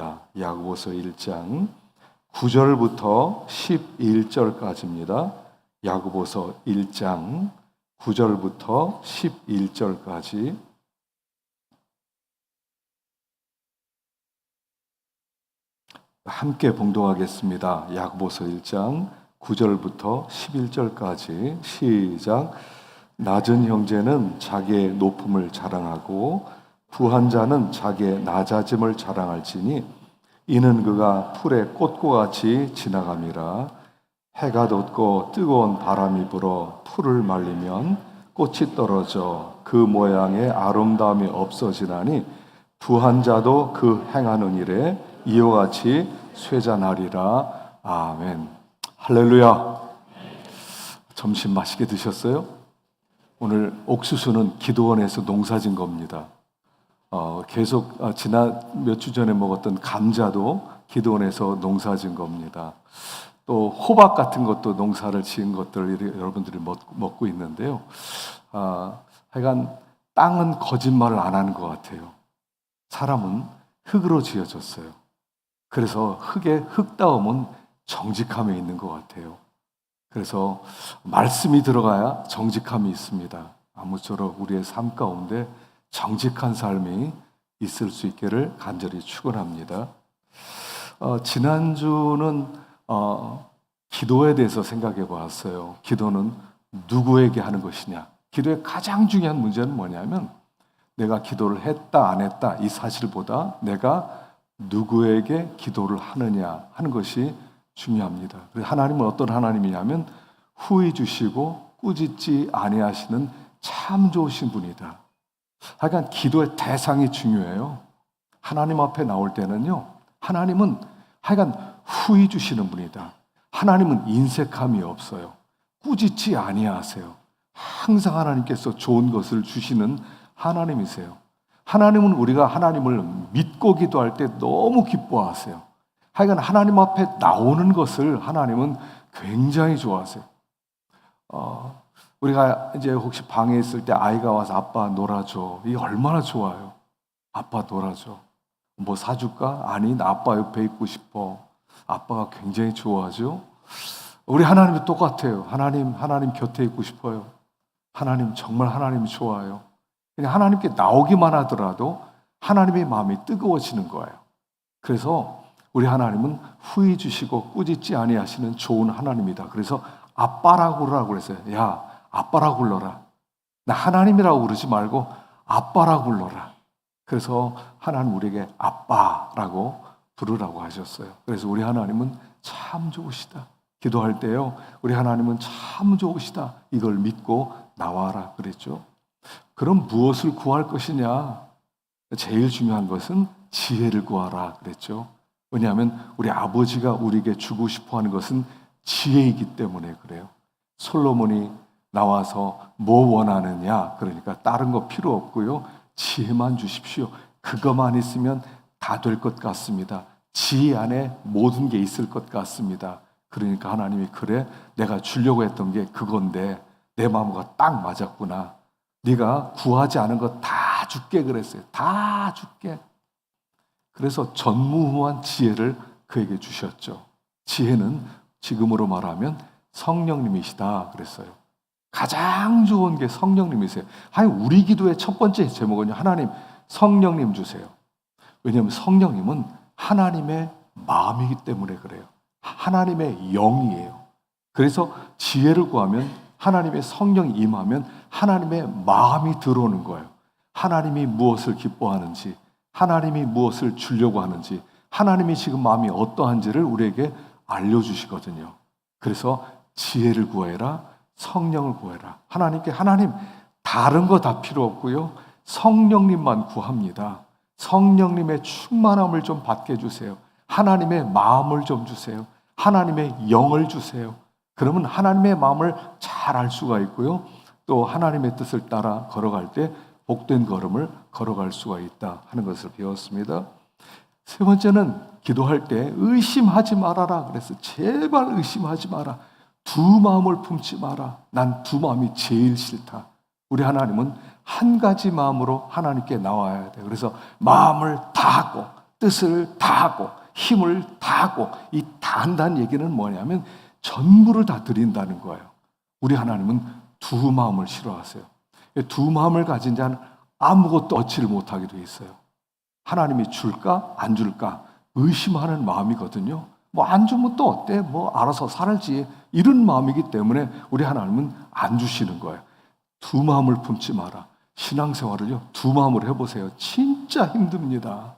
말씀입니다. 야고보서 1장 9절부터 11절까지입니다. 야고보서 1장 9절부터 11절까지 함께 봉독하겠습니다. 야고보서 1장 9절부터 11절까지 시작. 낮은 형제는 자기의 높음을 자랑하고 부한 자는 자기의 낮아짐을 자랑할지니 이는 그가 풀의 꽃과 같이 지나감이라. 해가 돋고 뜨거운 바람이 불어 풀을 말리면 꽃이 떨어져 그 모양의 아름다움이 없어지나니 부한 자도 그 행하는 일에 이와 같이 쇠잔하리라. 아멘. 할렐루야. 점심 맛있게 드셨어요? 오늘 옥수수는 기도원에서 농사진 겁니다. 계속 지난 몇 주 전에 먹었던 감자도 기도원에서 농사진 겁니다. 또 호박 같은 것도 농사를 지은 것들 여러분들이 먹고 있는데요. 하여간 땅은 거짓말을 안 하는 것 같아요. 사람은 흙으로 지어졌어요. 그래서 흙의 흙다움은 정직함에 있는 것 같아요. 그래서 말씀이 들어가야 정직함이 있습니다. 아무쪼록 우리의 삶 가운데 정직한 삶이 있을 수 있기를 간절히 축원합니다. 지난주는 기도에 대해서 생각해 보았어요. 기도는 누구에게 하는 것이냐? 기도의 가장 중요한 문제는 뭐냐면 내가 기도를 했다 안 했다 이 사실보다 내가 누구에게 기도를 하느냐 하는 것이 중요합니다. 하나님은 어떤 하나님이냐면 후히 주시고 꾸짖지 아니하시는 참 좋으신 분이다. 하여간 기도의 대상이 중요해요. 하나님 앞에 나올 때는요, 하나님은 하여간 후히 주시는 분이다. 하나님은 인색함이 없어요. 꾸짖지 아니하세요. 항상 하나님께서 좋은 것을 주시는 하나님이세요. 하나님은 우리가 하나님을 믿고 기도할 때 너무 기뻐하세요. 하여간 하나님 앞에 나오는 것을 하나님은 굉장히 좋아하세요. 우리가 이제 혹시 방에 있을 때 아이가 와서 아빠 놀아줘. 이게 얼마나 좋아요. 아빠 놀아줘. 뭐 사줄까? 아니, 나 아빠 옆에 있고 싶어. 아빠가 굉장히 좋아하죠. 우리 하나님도 똑같아요. 하나님 곁에 있고 싶어요. 하나님 정말 하나님이 좋아요. 그냥 하나님께 나오기만 하더라도 하나님의 마음이 뜨거워지는 거예요. 그래서 우리 하나님은 후히 주시고 꾸짖지 아니하시는 좋은 하나님이다. 그래서 아빠라고 그러라고 그랬어요. 야, 아빠라고 불러라. 나 하나님이라고 그러지 말고 아빠라고 불러라. 그래서 하나님 우리에게 아빠라고 부르라고 하셨어요. 그래서 우리 하나님은 참 좋으시다. 기도할 때요, 우리 하나님은 참 좋으시다. 이걸 믿고 나와라 그랬죠. 그럼 무엇을 구할 것이냐? 제일 중요한 것은 지혜를 구하라 그랬죠. 왜냐하면 우리 아버지가 우리에게 주고 싶어 하는 것은 지혜이기 때문에 그래요. 솔로몬이 나와서 뭐 원하느냐? 그러니까 다른 거 필요 없고요. 지혜만 주십시오. 그것만 있으면 다 될 것 같습니다. 지혜 안에 모든 게 있을 것 같습니다. 그러니까 하나님이 그래, 내가 주려고 했던 게 그건데 내 마음과 딱 맞았구나. 네가 구하지 않은 거 다 줄게 그랬어요. 다 줄게. 그래서 전무후무한 지혜를 그에게 주셨죠. 지혜는 지금으로 말하면 성령님이시다 그랬어요. 가장 좋은 게 성령님이세요. 우리 기도의 첫 번째 제목은요, 하나님 성령님 주세요. 왜냐하면 성령님은 하나님의 마음이기 때문에 그래요. 하나님의 영이에요. 그래서 지혜를 구하면 하나님의 성령이 임하면 하나님의 마음이 들어오는 거예요. 하나님이 무엇을 기뻐하는지, 하나님이 무엇을 주려고 하는지, 하나님이 지금 마음이 어떠한지를 우리에게 알려주시거든요. 그래서 지혜를 구해라, 성령을 구해라. 하나님께 하나님 다른 거 다 필요 없고요. 성령님만 구합니다. 성령님의 충만함을 좀 받게 해주세요. 하나님의 마음을 좀 주세요. 하나님의 영을 주세요. 그러면 하나님의 마음을 잘 알 수가 있고요. 또 하나님의 뜻을 따라 걸어갈 때 복된 걸음을 걸어갈 수가 있다 하는 것을 배웠습니다. 세 번째는 기도할 때 의심하지 말아라 그래서 제발 의심하지 마라. 두 마음을 품지 마라. 난 두 마음이 제일 싫다. 우리 하나님은 한 가지 마음으로 하나님께 나와야 돼. 그래서 마음을 다하고 뜻을 다하고 힘을 다하고 이 다한다는 얘기는 뭐냐면 전부를 다 드린다는 거예요. 우리 하나님은 두 마음을 싫어하세요. 두 마음을 가진 자는 아무것도 얻지를 못하게 돼 있어요. 하나님이 줄까 안 줄까 의심하는 마음이거든요. 뭐 안 주면 또 어때? 뭐 알아서 살지. 이런 마음이기 때문에 우리 하나님은 안 주시는 거예요. 두 마음을 품지 마라. 신앙생활을요, 두 마음으로 해보세요. 진짜 힘듭니다.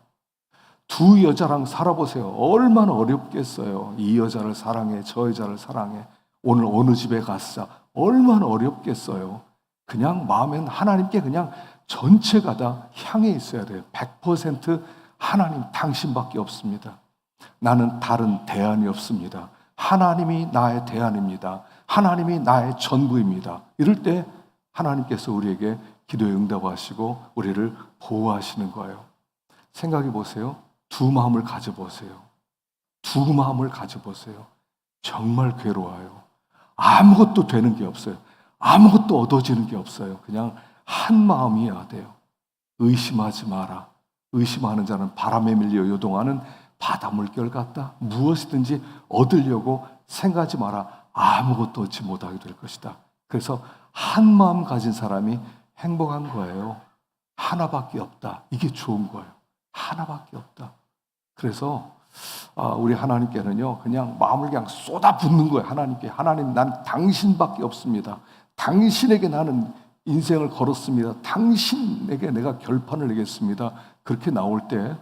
두 여자랑 살아보세요. 얼마나 어렵겠어요. 이 여자를 사랑해, 저 여자를 사랑해. 오늘 어느 집에 갔어. 얼마나 어렵겠어요. 그냥 마음엔 하나님께 그냥 전체가 다 향해 있어야 돼요. 100% 하나님 당신밖에 없습니다. 나는 다른 대안이 없습니다. 하나님이 나의 대안입니다. 하나님이 나의 전부입니다. 이럴 때 하나님께서 우리에게 기도에 응답하시고 우리를 보호하시는 거예요. 생각해 보세요. 두 마음을 가져보세요. 두 마음을 가져보세요. 정말 괴로워요. 아무것도 되는 게 없어요. 아무것도 얻어지는 게 없어요. 그냥 한 마음이어야 돼요. 의심하지 마라. 의심하는 자는 바람에 밀려 요동하는 바다 물결 같다. 무엇이든지 얻으려고 생각하지 마라. 아무것도 얻지 못하게 될 것이다. 그래서 한 마음 가진 사람이 행복한 거예요. 하나밖에 없다. 이게 좋은 거예요. 하나밖에 없다. 그래서 우리 하나님께는요, 그냥 마음을 그냥 쏟아붓는 거예요. 하나님께. 하나님, 난 당신밖에 없습니다. 당신에게 나는 인생을 걸었습니다. 당신에게 내가 결판을 내겠습니다. 그렇게 나올 때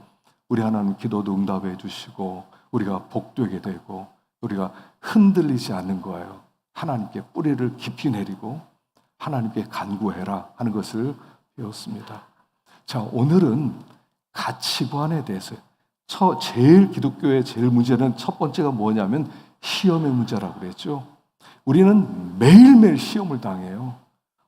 우리 하나님 기도도 응답해 주시고 우리가 복되게 되고 우리가 흔들리지 않는 거예요. 하나님께 뿌리를 깊이 내리고 하나님께 간구해라 하는 것을 배웠습니다. 자, 오늘은 가치관에 대해서 제일 기독교의 제일 문제는 첫 번째가 뭐냐면 시험의 문제라고 그랬죠. 우리는 매일매일 시험을 당해요.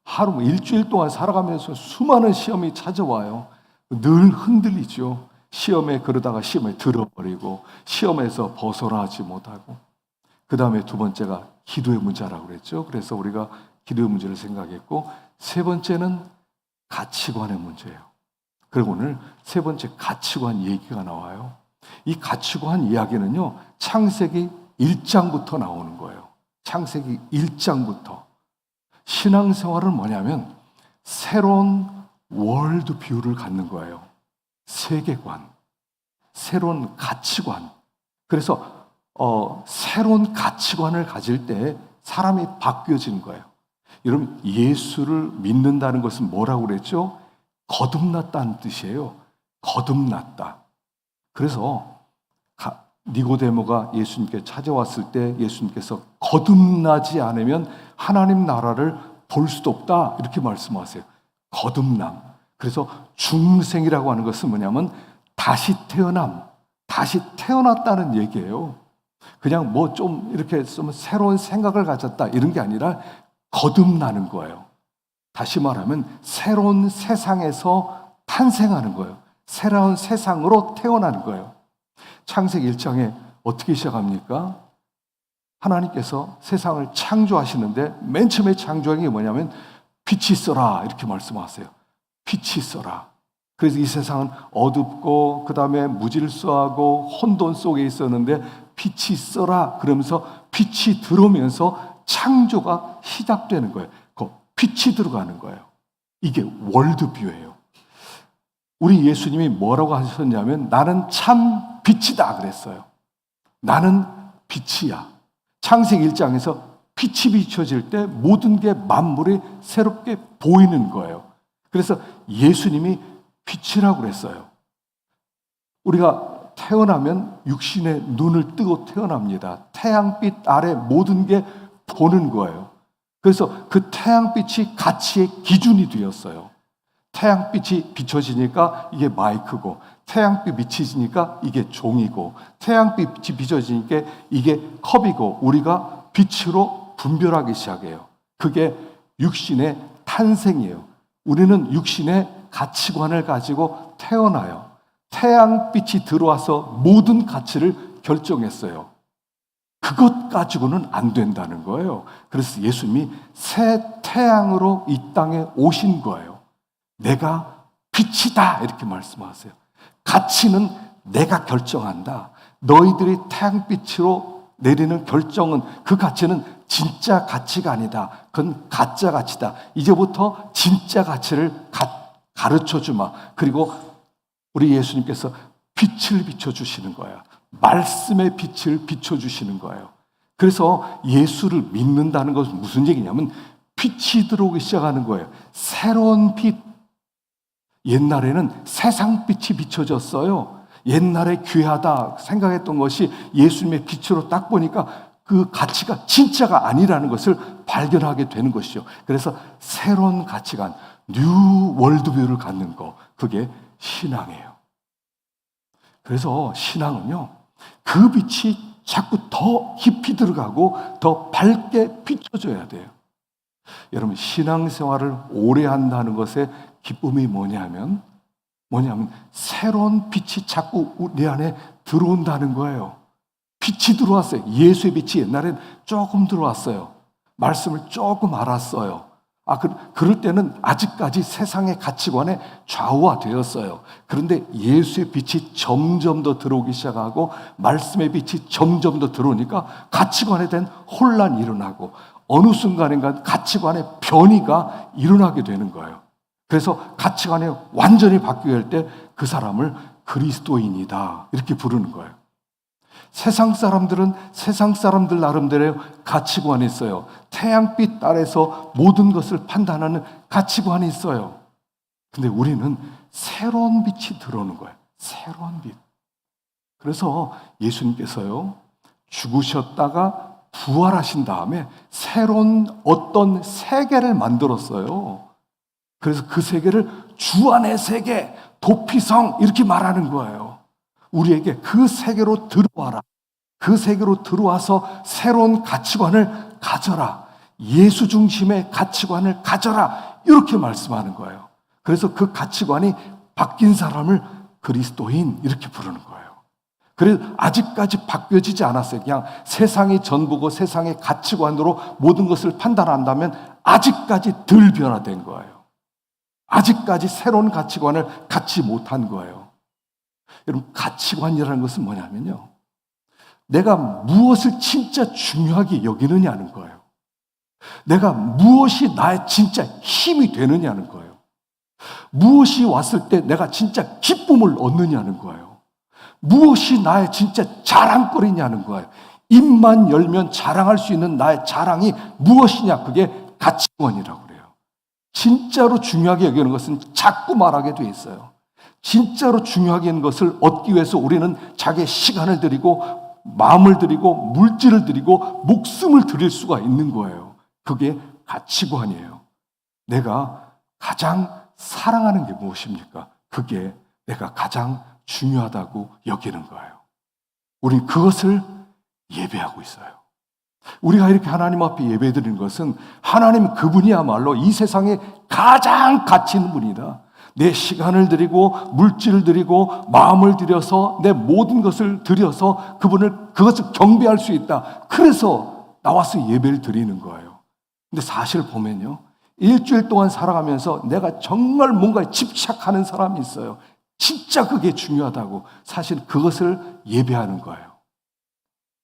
하루 일주일 동안 살아가면서 수많은 시험이 찾아와요. 늘 흔들리죠. 시험에 그러다가 시험에 들어버리고 시험에서 벗어나지 못하고 그 다음에 두 번째가 기도의 문제라고 그랬죠. 그래서 우리가 기도의 문제를 생각했고 세 번째는 가치관의 문제예요. 그리고 오늘 세 번째 가치관 얘기가 나와요. 이 가치관 이야기는요, 창세기 1장부터 나오는 거예요. 창세기 1장부터. 신앙생활은 뭐냐면 새로운 월드뷰를 갖는 거예요. 세계관, 새로운 가치관. 그래서 새로운 가치관을 가질 때 사람이 바뀌어지는 거예요. 여러분, 예수를 믿는다는 것은 뭐라고 그랬죠? 거듭났다는 뜻이에요. 거듭났다. 그래서 니고데모가 예수님께 찾아왔을 때 예수님께서 거듭나지 않으면 하나님 나라를 볼 수도 없다 이렇게 말씀하세요. 거듭남. 그래서 중생이라고 하는 것은 뭐냐면 다시 태어남, 다시 태어났다는 얘기예요. 그냥 뭐 좀 이렇게 쓰면 새로운 생각을 가졌다 이런 게 아니라 거듭나는 거예요. 다시 말하면 새로운 세상에서 탄생하는 거예요. 새로운 세상으로 태어나는 거예요. 창세기 1장에 어떻게 시작합니까? 하나님께서 세상을 창조하시는데 맨 처음에 창조한 게 뭐냐면 빛이 있어라 이렇게 말씀하세요. 빛이 있어라. 그래서 이 세상은 어둡고 그 다음에 무질서하고 혼돈 속에 있었는데 빛이 있어라 그러면서 빛이 들어오면서 창조가 시작되는 거예요. 그 빛이 들어가는 거예요. 이게 월드뷰예요. 우리 예수님이 뭐라고 하셨냐면 나는 참 빛이다 그랬어요. 나는 빛이야. 창세기 1장에서 빛이 비춰질 때 모든 게 만물이 새롭게 보이는 거예요. 그래서 예수님이 빛이라고 그랬어요. 우리가 태어나면 육신의 눈을 뜨고 태어납니다. 태양빛 아래 모든 게 보는 거예요. 그래서 그 태양빛이 가치의 기준이 되었어요. 태양빛이 비춰지니까 이게 마이크고 태양빛 비춰지니까 이게 종이고 태양빛이 비춰지니까 이게 컵이고 우리가 빛으로 분별하기 시작해요. 그게 육신의 탄생이에요. 우리는 육신의 가치관을 가지고 태어나요. 태양빛이 들어와서 모든 가치를 결정했어요. 그것 가지고는 안 된다는 거예요. 그래서 예수님이 새 태양으로 이 땅에 오신 거예요. 내가 빛이다 이렇게 말씀하세요. 가치는 내가 결정한다. 너희들이 태양빛으로 내리는 결정은, 그 가치는 진짜 가치가 아니다. 그건 가짜 가치다. 이제부터 진짜 가치를 가르쳐 주마. 그리고 우리 예수님께서 빛을 비춰주시는 거예요. 말씀의 빛을 비춰주시는 거예요. 그래서 예수를 믿는다는 것은 무슨 얘기냐면 빛이 들어오기 시작하는 거예요. 새로운 빛. 옛날에는 세상 빛이 비춰졌어요. 옛날에 귀하다 생각했던 것이 예수님의 빛으로 딱 보니까 그 가치가 진짜가 아니라는 것을 발견하게 되는 것이죠. 그래서 새로운 가치관, 뉴 월드뷰를 갖는 거, 그게 신앙이에요. 그래서 신앙은요, 그 빛이 자꾸 더 깊이 들어가고 더 밝게 비춰져야 돼요. 여러분, 신앙생활을 오래 한다는 것의 기쁨이 뭐냐면 새로운 빛이 자꾸 내 안에 들어온다는 거예요. 빛이 들어왔어요. 예수의 빛이 옛날엔 조금 들어왔어요. 말씀을 조금 알았어요. 그럴 때는 아직까지 세상의 가치관에 좌우화되었어요. 그런데 예수의 빛이 점점 더 들어오기 시작하고 말씀의 빛이 점점 더 들어오니까 가치관에 대한 혼란이 일어나고 어느 순간인가 가치관의 변이가 일어나게 되는 거예요. 그래서 가치관이 완전히 바뀌게 할 때 그 사람을 그리스도인이다 이렇게 부르는 거예요. 세상 사람들은 세상 사람들 나름대로의 가치관이 있어요. 태양빛 아래서 모든 것을 판단하는 가치관이 있어요. 근데 우리는 새로운 빛이 들어오는 거예요. 새로운 빛. 그래서 예수님께서요, 죽으셨다가 부활하신 다음에 새로운 어떤 세계를 만들었어요. 그래서 그 세계를 주 안의 세계, 도피성 이렇게 말하는 거예요. 우리에게 그 세계로 들어와라. 그 세계로 들어와서 새로운 가치관을 가져라. 예수 중심의 가치관을 가져라. 이렇게 말씀하는 거예요. 그래서 그 가치관이 바뀐 사람을 그리스도인 이렇게 부르는 거예요. 그래서 아직까지 바뀌어지지 않았어요. 그냥 세상이 전부고 세상의 가치관으로 모든 것을 판단한다면 아직까지 덜 변화된 거예요. 아직까지 새로운 가치관을 갖지 못한 거예요. 여러분, 가치관이라는 것은 뭐냐면요, 내가 무엇을 진짜 중요하게 여기느냐는 거예요. 내가 무엇이 나의 진짜 힘이 되느냐는 거예요. 무엇이 왔을 때 내가 진짜 기쁨을 얻느냐는 거예요. 무엇이 나의 진짜 자랑거리냐는 거예요. 입만 열면 자랑할 수 있는 나의 자랑이 무엇이냐, 그게 가치관이라고 그래요. 진짜로 중요하게 여기는 것은 자꾸 말하게 돼 있어요. 진짜로 중요하게 있는 것을 얻기 위해서 우리는 자기의 시간을 들이고 마음을 들이고 물질을 들이고 목숨을 들일 수가 있는 거예요. 그게 가치관이에요. 내가 가장 사랑하는 게 무엇입니까? 그게 내가 가장 중요하다고 여기는 거예요. 우리는 그것을 예배하고 있어요. 우리가 이렇게 하나님 앞에 예배드리는 것은 하나님 그분이야말로 이 세상에 가장 가치 있는 분이다. 내 시간을 드리고 물질을 드리고 마음을 들여서 내 모든 것을 들여서 그것을 경배할 수 있다. 그래서 나와서 예배를 드리는 거예요. 근데 사실 보면요, 일주일 동안 살아가면서 내가 정말 뭔가에 집착하는 사람이 있어요. 진짜 그게 중요하다고. 사실 그것을 예배하는 거예요.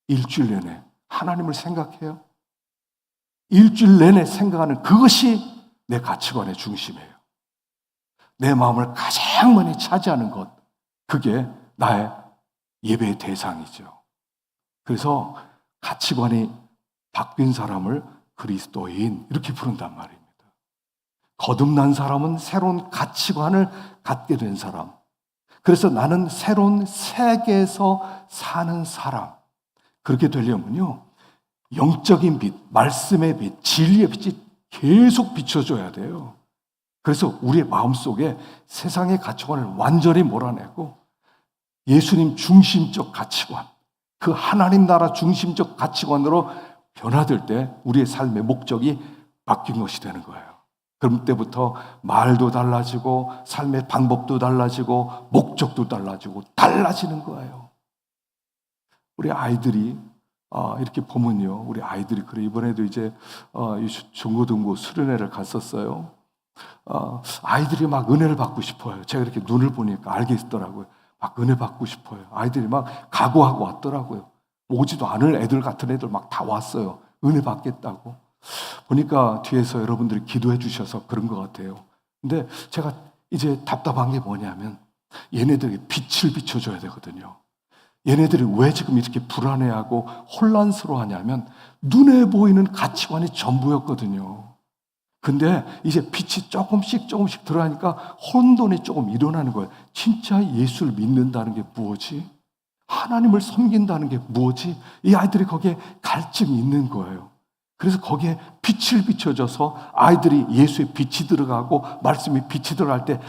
일주일 내내 하나님을 생각해요. 일주일 내내 생각하는 그것이 내 가치관의 중심이에요. 내 마음을 가장 많이 차지하는 것, 그게 나의 예배의 대상이죠. 그래서 가치관이 바뀐 사람을 그리스도인 이렇게 부른단 말입니다. 거듭난 사람은 새로운 가치관을 갖게 된 사람. 그래서 나는 새로운 세계에서 사는 사람. 그렇게 되려면요, 영적인 빛, 말씀의 빛, 진리의 빛이 계속 비춰줘야 돼요. 그래서 우리의 마음속에 세상의 가치관을 완전히 몰아내고 예수님 중심적 가치관, 그 하나님 나라 중심적 가치관으로 변화될 때 우리의 삶의 목적이 바뀐 것이 되는 거예요. 그럼 때부터 말도 달라지고 삶의 방법도 달라지고 목적도 달라지고 달라지는 거예요. 우리 아이들이 이렇게 보면요, 우리 아이들이 그래. 이번에도 이제 중고등부 수련회를 갔었어요. 아이들이 막 은혜를 받고 싶어요. 제가 이렇게 눈을 보니까 알겠더라고요. 막 은혜 받고 싶어요. 아이들이 막 각오하고 왔더라고요. 오지도 않을 애들 같은 애들 막 다 왔어요. 은혜 받겠다고. 보니까 뒤에서 여러분들이 기도해 주셔서 그런 것 같아요. 근데 제가 이제 답답한 게 뭐냐면 얘네들에게 빛을 비춰줘야 되거든요. 얘네들이 왜 지금 이렇게 불안해하고 혼란스러워하냐면 눈에 보이는 가치관이 전부였거든요. 근데 이제 빛이 조금씩 들어가니까 혼돈이 조금 일어나는 거예요. 진짜 예수를 믿는다는 게 무엇이? 하나님을 섬긴다는 게 무엇이? 이 아이들이 거기에 갈증이 있는 거예요. 그래서 거기에 빛을 비춰줘서 아이들이 예수의 빛이 들어가고 말씀이 빛이 들어갈 때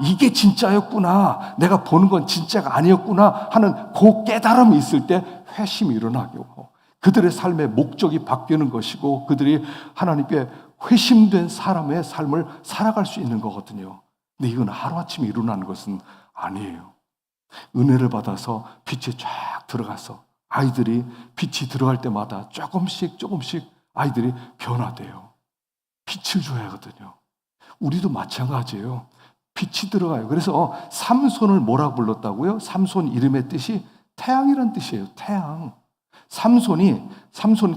이게 진짜였구나. 내가 보는 건 진짜가 아니었구나 하는 그 깨달음이 있을 때 회심이 일어나게 하고 그들의 삶의 목적이 바뀌는 것이고 그들이 하나님께 회심된 사람의 삶을 살아갈 수 있는 거거든요. 근데 이건 하루아침에 일어나는 것은 아니에요. 은혜를 받아서 빛이 쫙 들어가서 아이들이 빛이 들어갈 때마다 조금씩 아이들이 변화돼요. 빛을 줘야 하거든요. 우리도 마찬가지예요. 빛이 들어가요. 그래서 삼손을 뭐라고 불렀다고요? 삼손 이름의 뜻이 태양이란 뜻이에요. 태양. 삼손이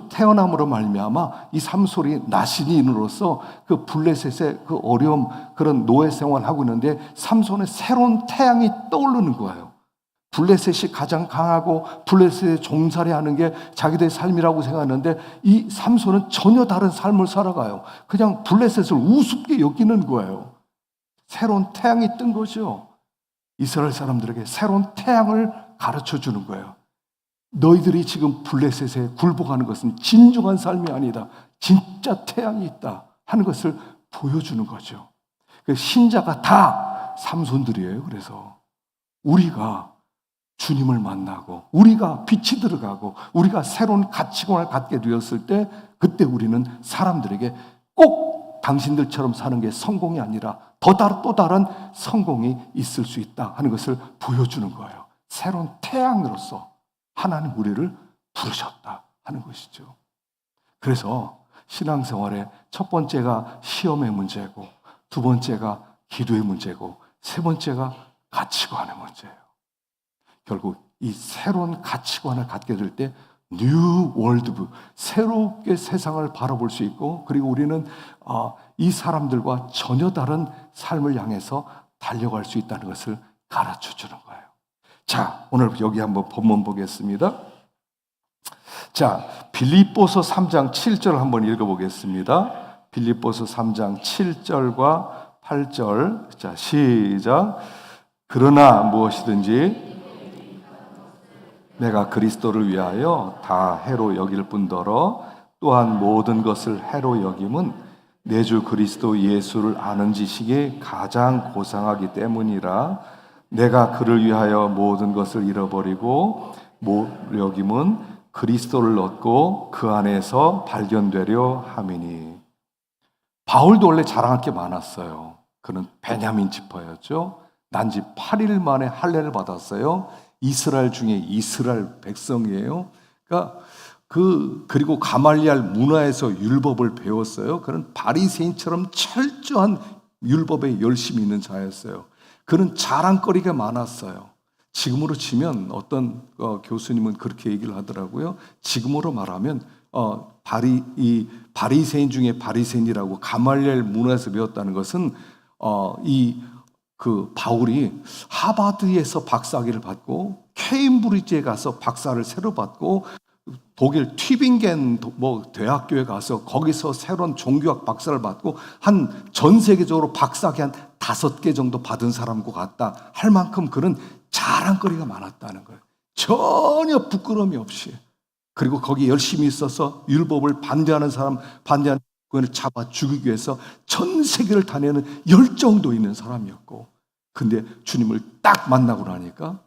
태어남으로 말미암아 이 삼손이 나신인으로서 그 블레셋의 그 어려움 그런 노예 생활을 하고 있는데 삼손의 새로운 태양이 떠오르는 거예요. 블레셋이 가장 강하고 블레셋에 종살이하는 게 자기들의 삶이라고 생각하는데 이 삼손은 전혀 다른 삶을 살아가요. 그냥 블레셋을 우습게 여기는 거예요. 새로운 태양이 뜬 거죠. 이스라엘 사람들에게 새로운 태양을 가르쳐 주는 거예요. 너희들이 지금 블레셋에 굴복하는 것은 진정한 삶이 아니다. 진짜 태양이 있다 하는 것을 보여주는 거죠. 신자가 다 삼손들이에요. 그래서 우리가 주님을 만나고 우리가 빛이 들어가고 우리가 새로운 가치관을 갖게 되었을 때 그때 우리는 사람들에게 꼭 당신들처럼 사는 게 성공이 아니라 또 다른 성공이 있을 수 있다 하는 것을 보여주는 거예요. 새로운 태양으로서 하나님 우리를 부르셨다 하는 것이죠. 그래서 신앙생활의 첫 번째가 시험의 문제고 두 번째가 기도의 문제고 세 번째가 가치관의 문제예요. 결국 이 새로운 가치관을 갖게 될 때 뉴 월드뷰, 새롭게 세상을 바라볼 수 있고 그리고 우리는 이 사람들과 전혀 다른 삶을 향해서 달려갈 수 있다는 것을 가르쳐 주는 거예요. 자, 오늘 여기 한번 본문 보겠습니다. 자, 빌립보서 3장 7절 한번 읽어보겠습니다. 빌립보서 3장 7절과 8절. 자, 시작. 그러나 무엇이든지 내가 그리스도를 위하여 다 해로 여길 뿐더러 또한 모든 것을 해로 여김은 내 주 그리스도 예수를 아는 지식이 가장 고상하기 때문이라. 내가 그를 위하여 모든 것을 잃어버리고 여김은 그리스도를 얻고 그 안에서 발견되려 함이니. 바울도 원래 자랑할 게 많았어요. 그는 베냐민 지파였죠. 난지 8일 만에 할례를 받았어요. 이스라엘 중에 이스라엘 백성이에요. 그러니까 그리고 가말리알 문화에서 율법을 배웠어요. 그는 바리새인처럼 철저한 율법에 열심히 있는 자였어요. 그는 자랑거리가 많았어요. 지금으로 치면 어떤 교수님은 그렇게 얘기를 하더라고요. 지금으로 말하면 바리새인 중에 바리새인이라고 가말리알 문화에서 배웠다는 것은 바울이 하버드에서 박사학위를 받고 케임브리지에 가서 박사를 새로 받고 독일 튜빙겐 대학교에 가서 거기서 새로운 종교학 박사를 받고 전 세계적으로 박사학위 한 5개 정도 받은 사람과 같다 할 만큼 그는 자랑거리가 많았다는 거예요. 전혀 부끄러움이 없이. 그리고 거기 열심히 있어서 율법을 반대하는 그를 잡아 죽이기 위해서 전 세계를 다니는 열정도 있는 사람이었고, 근데 주님을 딱 만나고 나니까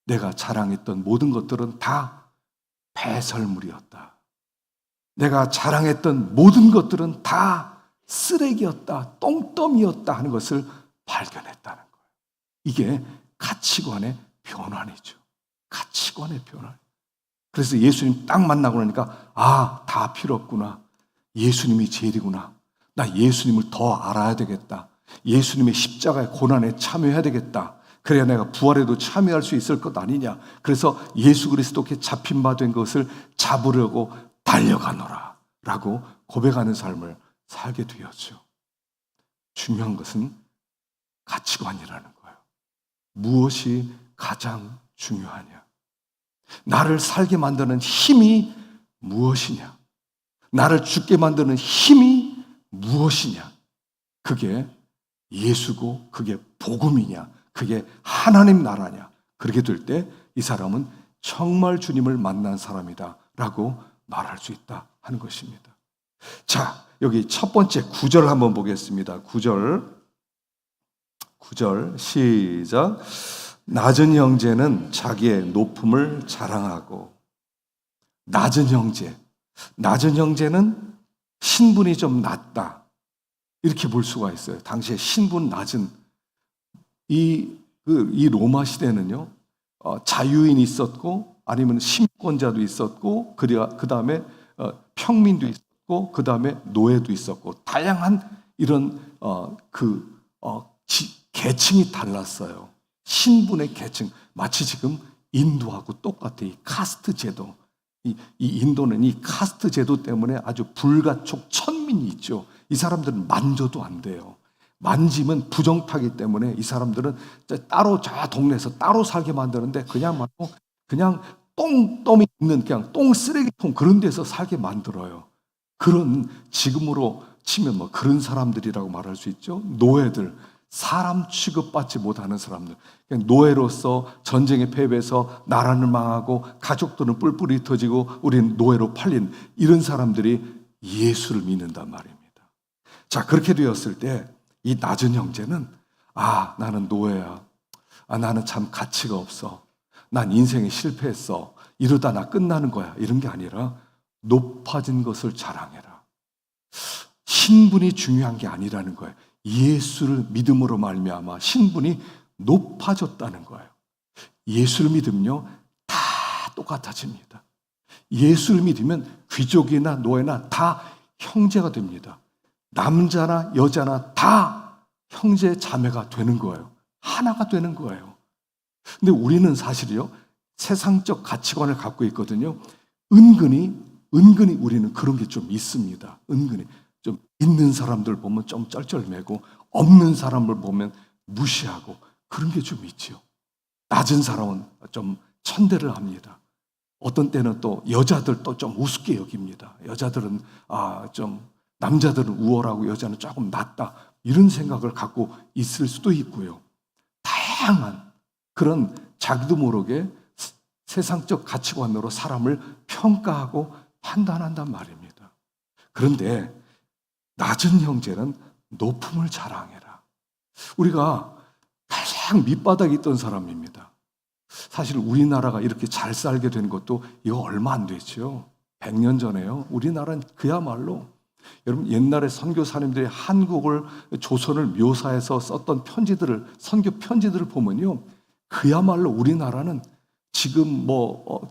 내가 자랑했던 모든 것들은 다 배설물이었다. 내가 자랑했던 모든 것들은 다 쓰레기였다, 똥더미였다 하는 것을 발견했다는 거예요. 이게 가치관의 변환이죠. 가치관의 변환. 그래서 예수님 딱 만나고 나니까 다 필요 없구나. 예수님이 제일이구나. 나 예수님을 더 알아야 되겠다. 예수님의 십자가의 고난에 참여해야 되겠다. 그래야 내가 부활에도 참여할 수 있을 것 아니냐. 그래서 예수 그리스도께 잡힌 바 된 것을 잡으려고 달려가노라 라고 고백하는 삶을 살게 되었죠. 중요한 것은 가치관이라는 거예요. 무엇이 가장 중요하냐? 나를 살게 만드는 힘이 무엇이냐? 나를 죽게 만드는 힘이 무엇이냐? 그게 예수고 그게 복음이냐? 그게 하나님 나라냐? 그렇게 될 때 이 사람은 정말 주님을 만난 사람이다 라고 말할 수 있다 하는 것입니다. 자, 여기 첫 번째 9절 한번 보겠습니다. 9절 시작. 낮은 형제는 자기의 높음을 자랑하고. 낮은 형제는 신분이 좀 낮다 이렇게 볼 수가 있어요. 당시에 신분 낮은 이 로마 시대는요, 자유인이 있었고 아니면 심권자도 있었고 그 다음에 평민도 있었고 그 다음에 노예도 있었고 다양한 이런 계층이 달랐어요. 신분의 계층, 마치 지금 인도하고 똑같아. 이 카스트 제도. 이 인도는 이 카스트 제도 때문에 아주 불가촉 천민이 있죠. 이 사람들은 만져도 안 돼요. 만지면 부정타기 때문에 이 사람들은 따로 저 동네에서 따로 살게 만드는데 그냥 똥덤이 있는 그냥 똥 쓰레기통 그런 데서 살게 만들어요. 그런 지금으로 치면 그런 사람들이라고 말할 수 있죠. 노예들, 사람 취급받지 못하는 사람들, 그냥 노예로서 전쟁에 패배해서 나라는 망하고 가족들은 뿔뿔이 터지고 우리는 노예로 팔린 이런 사람들이 예수를 믿는단 말입니다. 자, 그렇게 되었을 때 이 낮은 형제는 나는 노예야. 나는 참 가치가 없어. 난 인생에 실패했어. 이러다 나 끝나는 거야. 이런 게 아니라 높아진 것을 자랑해라. 신분이 중요한 게 아니라는 거예요. 예수를 믿음으로 말미암아 신분이 높아졌다는 거예요. 예수를 믿으면요 다 똑같아집니다. 예수를 믿으면 귀족이나 노예나 다 형제가 됩니다. 남자나 여자나 다 형제 자매가 되는 거예요. 하나가 되는 거예요. 근데 우리는 사실요 세상적 가치관을 갖고 있거든요. 은근히 우리는 그런 게 좀 있습니다. 은근히 좀 있는 사람들 보면 좀 쩔쩔매고 없는 사람을 보면 무시하고 그런 게 좀 있죠. 낮은 사람은 좀 천대를 합니다. 어떤 때는 또 여자들도 좀 우습게 여깁니다. 여자들은 좀 남자들은 우월하고 여자는 조금 낮다 이런 생각을 갖고 있을 수도 있고요. 다양한 그런 자기도 모르게 세상적 가치관으로 사람을 평가하고 판단한단 말입니다. 그런데 낮은 형제는 높음을 자랑해라. 우리가 가장 밑바닥에 있던 사람입니다. 사실 우리나라가 이렇게 잘 살게 된 것도 이거 얼마 안 됐죠. 100년 전에요. 우리나라는 그야말로 여러분 옛날에 선교사님들이 한국을 조선을 묘사해서 썼던 선교 편지들을 보면요. 그야말로 우리나라는 지금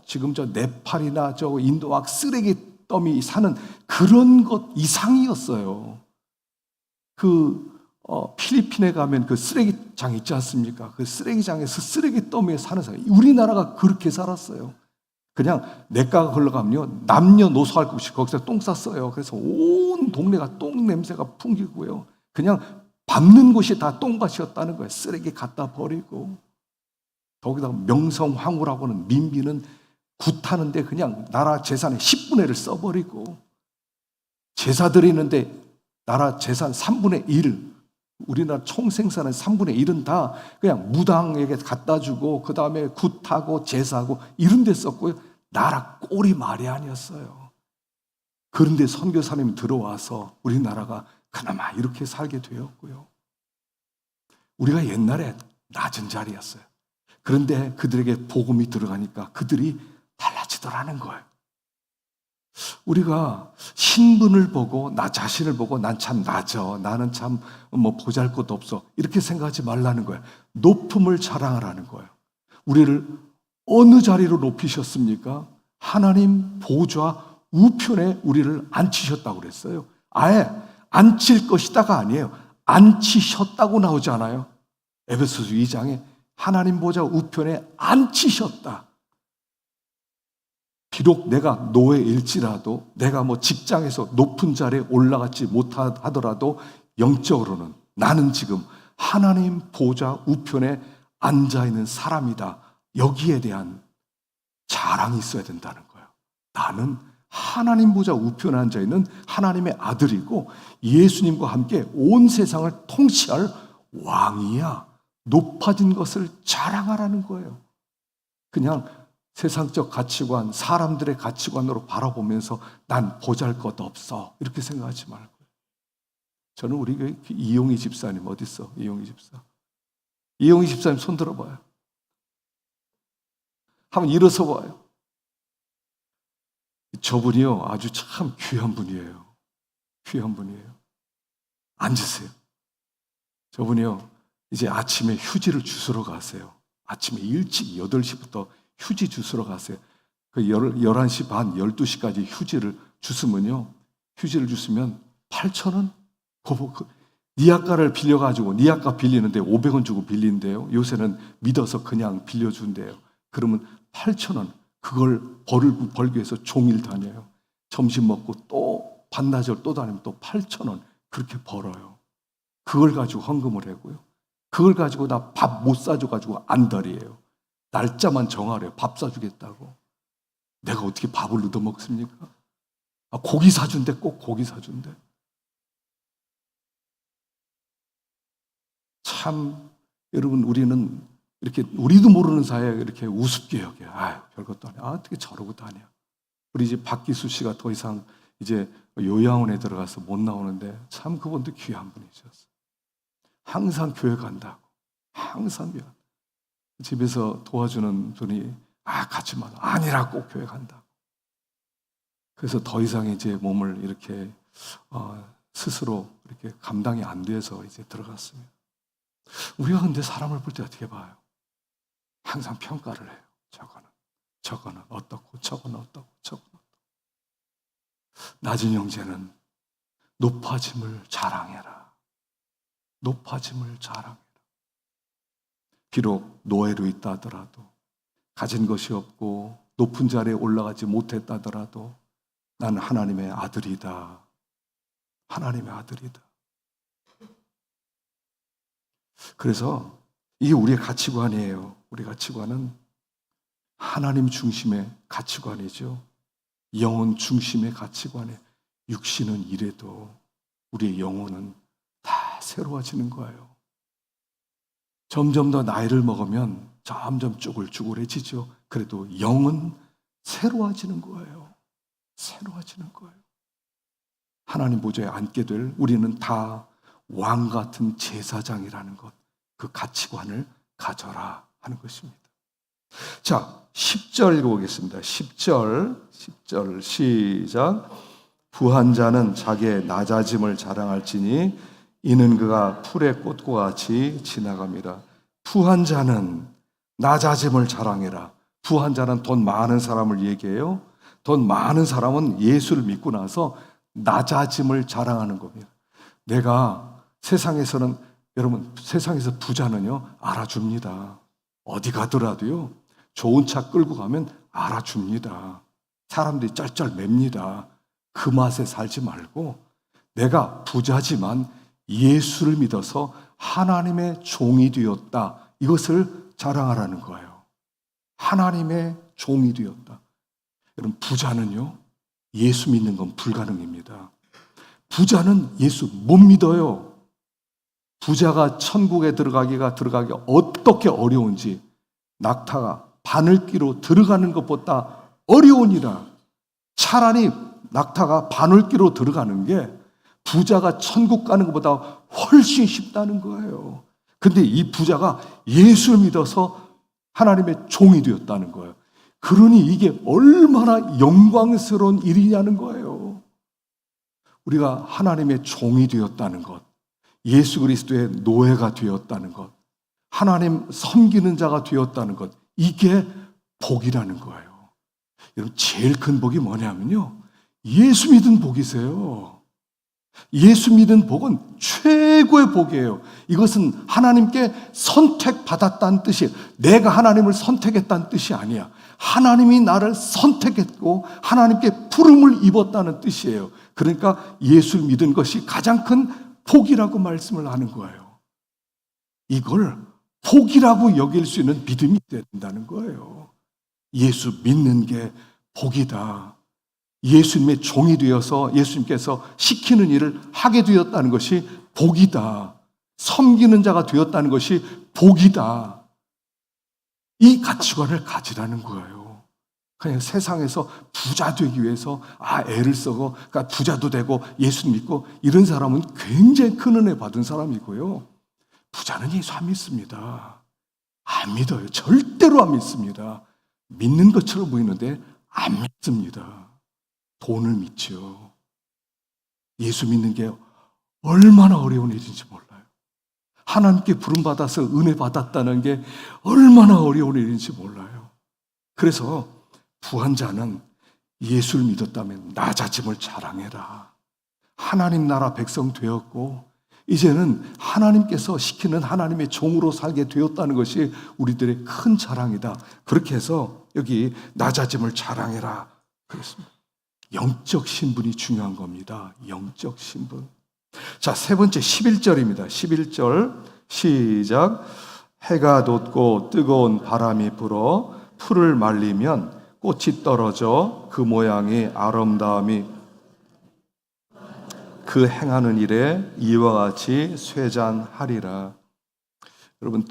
지금 저 네팔이나 저 인도학 쓰레기 더미 사는 그런 것 이상이었어요. 필리핀에 가면 그 쓰레기장 있지 않습니까? 그 쓰레기장에서 쓰레기 더미에 사는 사람. 우리나라가 그렇게 살았어요. 그냥 내과가 흘러가면요. 남녀노소 할 것 없이 거기서 똥 쌌어요. 그래서 온 동네가 똥 냄새가 풍기고요. 그냥 밟는 곳이 다 똥밭이었다는 거예요. 쓰레기 갖다 버리고. 거기다가 명성황후라고는 민비는 굿하는데 그냥 나라 재산의 10분의 1을 써버리고 제사 드리는데 나라 재산 3분의 1 우리나라 총생산의 3분의 1은 다 그냥 무당에게 갖다 주고 그 다음에 굿하고 제사하고 이런 데 썼고요. 나라 꼴이 말이 아니었어요. 그런데 선교사님이 들어와서 우리나라가 그나마 이렇게 살게 되었고요. 우리가 옛날에 낮은 자리였어요. 그런데 그들에게 복음이 들어가니까 그들이 달라지더라는 거예요. 우리가 신분을 보고 나 자신을 보고 난 참 낮아. 나는 참 보잘것 없어. 이렇게 생각하지 말라는 거예요. 높음을 자랑하라는 거예요. 우리를 어느 자리로 높이셨습니까? 하나님 보좌 우편에 우리를 앉히셨다고 그랬어요. 아예 앉힐 것이다가 아니에요. 앉히셨다고 나오잖아요. 에베소서 2장에 하나님 보좌 우편에 앉히셨다. 비록 내가 노예일지라도, 내가 직장에서 높은 자리에 올라가지 못하더라도 영적으로는 나는 지금 하나님 보좌 우편에 앉아있는 사람이다. 여기에 대한 자랑이 있어야 된다는 거예요. 나는 하나님 보좌 우편에 앉아있는 하나님의 아들이고 예수님과 함께 온 세상을 통치할 왕이야. 높아진 것을 자랑하라는 거예요. 그냥 세상적 가치관, 사람들의 가치관으로 바라보면서 난 보잘것없어 이렇게 생각하지 말고. 저는 우리 교회 이용희 집사님 어디 있어? 이용희 집사. 이용희 집사님 손 들어봐요. 한번 일어서 봐요. 저분이요 아주 참 귀한 분이에요. 귀한 분이에요. 앉으세요. 저분이요 이제 아침에 휴지를 주스러 가세요. 아침에 일찍 8시부터 휴지 주스러 가세요. 그 11시 반, 12시까지 휴지를 주스면요. 휴지를 주스면 8,000원? 니아까를 빌려가지고, 니아까 빌리는데 500원 주고 빌린대요. 요새는 믿어서 그냥 빌려준대요. 그러면 8,000원. 그걸 벌기 위해서 종일 다녀요. 점심 먹고 또 반나절 또 다니면 또 8,000원. 그렇게 벌어요. 그걸 가지고 헌금을 하고요. 그걸 가지고 나 밥 못 사줘가지고 안달이에요. 날짜만 정하래요. 밥 사주겠다고. 내가 어떻게 밥을 얻어먹습니까? 고기 사준대. 꼭 고기 사준대. 참 여러분 우리는 이렇게 우리도 모르는 사이에 이렇게 우습게 여겨요. 아유 별것도 아니야. 어떻게 저러고 다녀. 우리 집 박기수 씨가 더 이상 이제 요양원에 들어가서 못 나오는데 참 그분도 귀한 분이셨어요. 항상 교회 간다고. 항상 교회. 집에서 도와주는 분이 같이 만 아니라 꼭 교회 간다고. 그래서 더 이상 이제 몸을 이렇게 스스로 이렇게 감당이 안 돼서 이제 들어갔습니다. 우리가 근데 사람을 볼 때 어떻게 봐요? 항상 평가를 해요. 저거는 어떻고 저거는 어떻고 저거는 어떻고. 낮은 형제는 높아짐을 자랑해라. 높아짐을 자랑해라. 비록 노예로 있다 하더라도, 가진 것이 없고 높은 자리에 올라가지 못했다 하더라도 나는 하나님의 아들이다. 하나님의 아들이다. 그래서 이게 우리의 가치관이에요. 우리 가치관은 하나님 중심의 가치관이죠. 영혼 중심의 가치관에 육신은 이래도 우리의 영혼은 다 새로워지는 거예요. 점점 더 나이를 먹으면 점점 쭈글쭈글해지죠. 그래도 영은 새로워지는 거예요. 새로워지는 거예요. 하나님 보좌에 앉게 될 우리는 다 왕 같은 제사장이라는 것, 그 가치관을 가져라 하는 것입니다. 자, 10절 읽어보겠습니다. 10절 시작. 부한 자는 자기의 낮아짐을 자랑할지니 이는 그가 풀의 꽃과 같이 지나갑니다. 부한 자는 낮아짐을 자랑해라. 부한 자는 돈 많은 사람을 얘기해요. 돈 많은 사람은 예수를 믿고 나서 낮아짐을 자랑하는 겁니다. 내가 세상에서는, 여러분, 세상에서 부자는요, 알아줍니다. 어디 가더라도요, 좋은 차 끌고 가면 알아줍니다. 사람들이 쩔쩔 맵니다. 그 맛에 살지 말고, 내가 부자지만 예수를 믿어서 하나님의 종이 되었다. 이것을 자랑하라는 거예요. 하나님의 종이 되었다. 여러분, 부자는요, 예수 믿는 건 불가능입니다. 부자는 예수 못 믿어요. 부자가 천국에 들어가기 어떻게 어려운지, 낙타가 바늘기로 들어가는 것보다 어려우니라. 차라리 낙타가 바늘기로 들어가는 게 부자가 천국 가는 것보다 훨씬 쉽다는 거예요. 근데 이 부자가 예수를 믿어서 하나님의 종이 되었다는 거예요. 그러니 이게 얼마나 영광스러운 일이냐는 거예요. 우리가 하나님의 종이 되었다는 것, 예수 그리스도의 노예가 되었다는 것, 하나님 섬기는 자가 되었다는 것, 이게 복이라는 거예요. 여러분, 제일 큰 복이 뭐냐면요, 예수 믿은 복이세요. 예수 믿은 복은 최고의 복이에요. 이것은 하나님께 선택받았다는 뜻이에요. 내가 하나님을 선택했다는 뜻이 아니야. 하나님이 나를 선택했고 하나님께 부름을 입었다는 뜻이에요. 그러니까 예수를 믿은 것이 가장 큰 복이라고 말씀을 하는 거예요. 이걸 복이라고 여길 수 있는 믿음이 된다는 거예요. 예수 믿는 게 복이다. 예수님의 종이 되어서 예수님께서 시키는 일을 하게 되었다는 것이 복이다. 섬기는 자가 되었다는 것이 복이다. 이 가치관을 가지라는 거예요. 그냥 세상에서 부자 되기 위해서 애를 쓰고 그러니까 부자도 되고 예수 믿고 이런 사람은 굉장히 큰 은혜 받은 사람이고요. 부자는 예수 안 믿습니다. 안 믿어요. 절대로 안 믿습니다. 믿는 것처럼 보이는데 안 믿습니다. 돈을 믿죠. 예수 믿는 게 얼마나 어려운 일인지 몰라요. 하나님께 부름받아서 은혜 받았다는 게 얼마나 어려운 일인지 몰라요. 그래서 부한 자는 예수를 믿었다면 낮아짐을 자랑해라. 하나님 나라 백성 되었고 이제는 하나님께서 시키는 하나님의 종으로 살게 되었다는 것이 우리들의 큰 자랑이다. 그렇게 해서 여기 낮아짐을 자랑해라 그랬습니다. 영적 신분이 중요한 겁니다. 영적 신분. 자, 세 번째 11절입니다. 11절 시작. 해가 돋고 뜨거운 바람이 불어 풀을 말리면 꽃이 떨어져 그 모양이 아름다움이 그 행하는 일에 이와 같이 쇠잔하리라. 여러분,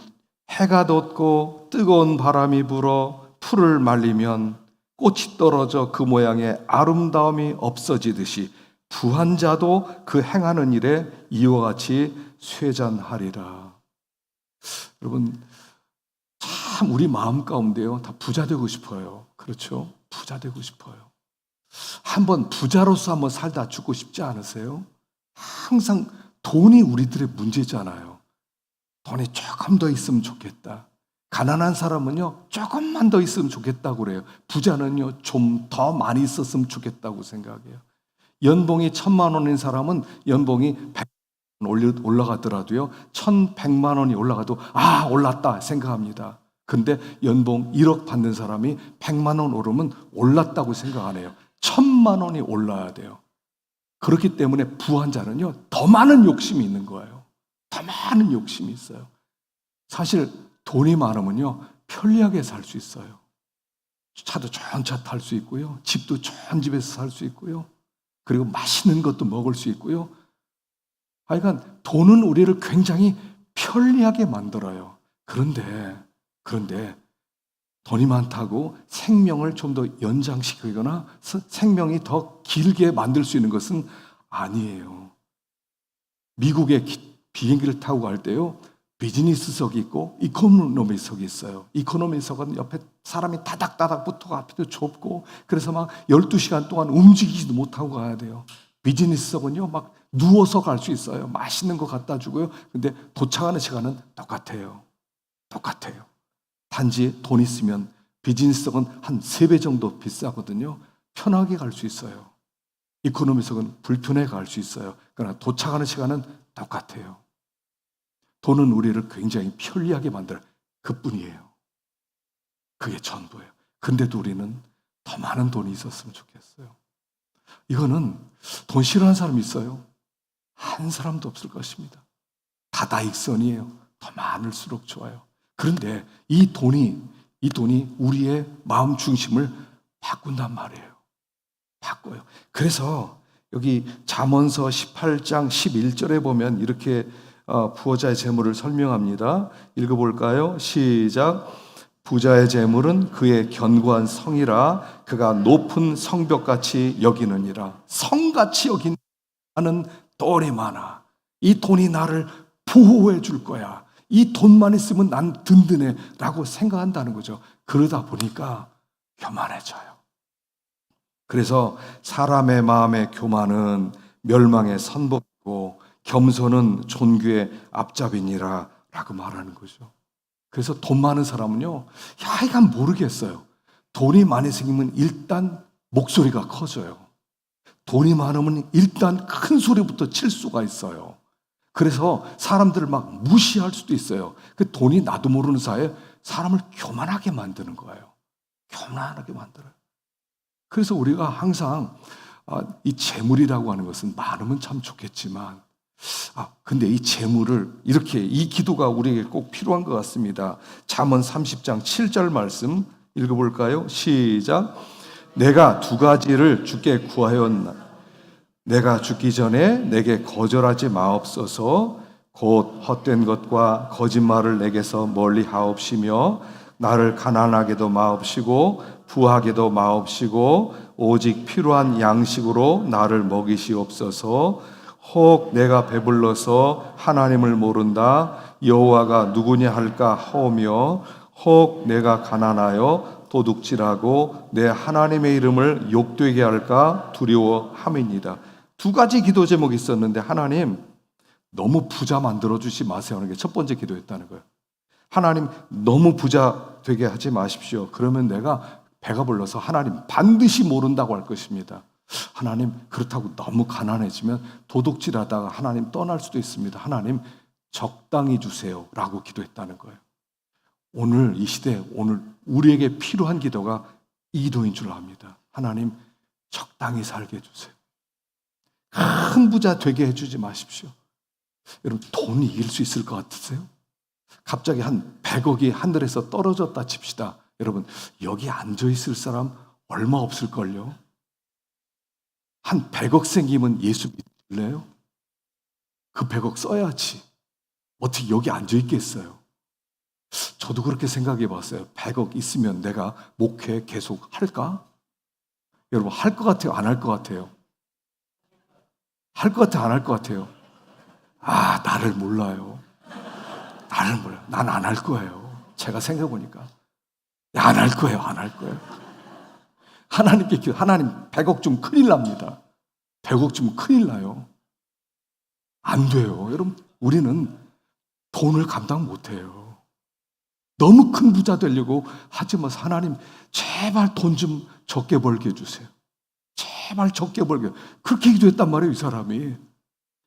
해가 돋고 뜨거운 바람이 불어 풀을 말리면 꽃이 떨어져 그 모양의 아름다움이 없어지듯이 부한 자도 그 행하는 일에 이와 같이 쇠잔하리라. 여러분, 참 우리 마음 가운데요, 다 부자 되고 싶어요. 그렇죠? 부자 되고 싶어요. 한번 부자로서 한번 살다 죽고 싶지 않으세요? 항상 돈이 우리들의 문제잖아요. 돈이 조금 더 있으면 좋겠다. 가난한 사람은요, 조금만 더 있으면 좋겠다고 그래요. 부자는요, 좀 더 많이 있었으면 좋겠다고 생각해요. 연봉이 1,000만 원인 사람은 연봉이 100만 원 올라가더라도요, 1,100만 원이 올라가도 올랐다 생각합니다. 근데 연봉 1억 받는 사람이 100만 원 오르면 올랐다고 생각 안 해요. 1,000만 원이 올라야 돼요. 그렇기 때문에 부한 자는요, 더 많은 욕심이 있는 거예요. 더 많은 욕심이 있어요. 사실 돈이 많으면요, 편리하게 살 수 있어요. 차도 좋은 차 탈 수 있고요. 집도 좋은 집에서 살 수 있고요. 그리고 맛있는 것도 먹을 수 있고요. 하여간 돈은 우리를 굉장히 편리하게 만들어요. 그런데 돈이 많다고 생명을 좀 더 연장시키거나 생명이 더 길게 만들 수 있는 것은 아니에요. 미국에 비행기를 타고 갈 때요, 비즈니스석이 있고 이코노미석이 있어요. 이코노미석은 옆에 사람이 다닥다닥 붙어가 앞에도 좁고 그래서 막 12시간 동안 움직이지도 못하고 가야 돼요. 비즈니스석은요, 막 누워서 갈 수 있어요. 맛있는 거 갖다 주고요. 근데 도착하는 시간은 똑같아요. 단지 돈 있으면 비즈니스석은 한 3배 정도 비싸거든요. 편하게 갈 수 있어요. 이코노미석은 불편해 갈 수 있어요. 그러나 도착하는 시간은 똑같아요. 돈은 우리를 굉장히 편리하게 만들어요. 그뿐이에요. 그게 전부예요. 근데도 우리는 더 많은 돈이 있었으면 좋겠어요. 이거는 돈 싫어하는 사람이 있어요? 한 사람도 없을 것입니다. 다다익선이에요. 더 많을수록 좋아요. 그런데 이 돈이 우리의 마음 중심을 바꾼단 말이에요. 바꿔요. 그래서 여기 잠언서 18장 11절에 보면 이렇게 부자의 재물을 설명합니다. 읽어볼까요? 시작. 부자의 재물은 그의 견고한 성이라 그가 높은 성벽같이 여기느니라. 성같이 여기는 돈이 많아. 이 돈이 나를 보호해 줄 거야. 이 돈만 있으면 난 든든해 라고 생각한다는 거죠. 그러다 보니까 교만해져요. 그래서 사람의 마음의 교만은 멸망의 선봉이고 겸손은 존귀의 앞잡이니라 라고 말하는 거죠. 그래서 돈 많은 사람은요, 하여간 모르겠어요. 돈이 많이 생기면 일단 목소리가 커져요. 돈이 많으면 일단 큰 소리부터 칠 수가 있어요. 그래서 사람들을 막 무시할 수도 있어요. 그 돈이 나도 모르는 사이에 사람을 교만하게 만드는 거예요. 교만하게 만들어요. 그래서 우리가 항상 이 재물이라고 하는 것은 많으면 참 좋겠지만 근데 이 재물을 이렇게 이 기도가 우리에게 꼭 필요한 것 같습니다. 잠언 30장 7절 말씀 읽어볼까요? 시작. 내가 두 가지를 주께 구하였나 내가 죽기 전에 내게 거절하지 마옵소서. 곧 헛된 것과 거짓말을 내게서 멀리 하옵시며 나를 가난하게도 마옵시고 부하게도 마옵시고 오직 필요한 양식으로 나를 먹이시옵소서. 혹 내가 배불러서 하나님을 모른다 여호와가 누구냐 할까 하오며 혹 내가 가난하여 도둑질하고 내 하나님의 이름을 욕되게 할까 두려워함이니이다. 두 가지 기도 제목이 있었는데 하나님 너무 부자 만들어 주지 마세요 하는 게 첫 번째 기도였다는 거예요. 하나님 너무 부자 되게 하지 마십시오. 그러면 내가 배가 불러서 하나님 반드시 모른다고 할 것입니다. 하나님 그렇다고 너무 가난해지면 도둑질하다가 하나님 떠날 수도 있습니다. 하나님 적당히 주세요 라고 기도했다는 거예요. 오늘 이 시대 오늘 우리에게 필요한 기도가 이 기도인 줄 압니다. 하나님 적당히 살게 해주세요. 큰 부자 되게 해주지 마십시오. 여러분 돈이 이길 수 있을 것 같으세요? 갑자기 한 100억이 하늘에서 떨어졌다 칩시다. 여러분 여기 앉아있을 사람 얼마 없을걸요? 한 100억 생기면 예수 믿을래요? 그 100억 써야지. 어떻게 여기 앉아있겠어요? 저도 그렇게 생각해 봤어요. 100억 있으면 내가 목회 계속 할까? 여러분 할 것 같아요? 안 할 것 같아요? 할 것 같아요? 안 할 것 같아요? 나를 몰라요. 나를 몰라요. 난 안 할 거예요. 제가 생각해 보니까 안 할 거예요. 안 할 거예요. 하나님께 기도, 하나님 100억 좀 큰일 납니다. 100억 좀 큰일 나요. 안 돼요. 여러분 우리는 돈을 감당 못 해요. 너무 큰 부자 되려고 하지 마세요. 하나님 제발 돈 좀 적게 벌게 해주세요. 제발 적게 벌게. 그렇게 기도했단 말이에요. 이 사람이.